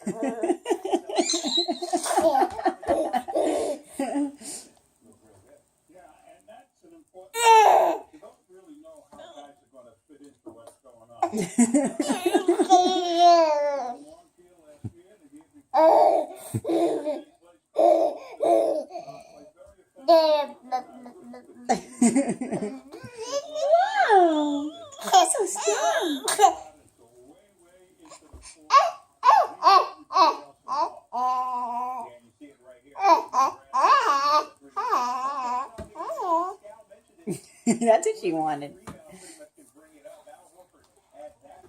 Wow, that's so strong. That's what she wanted.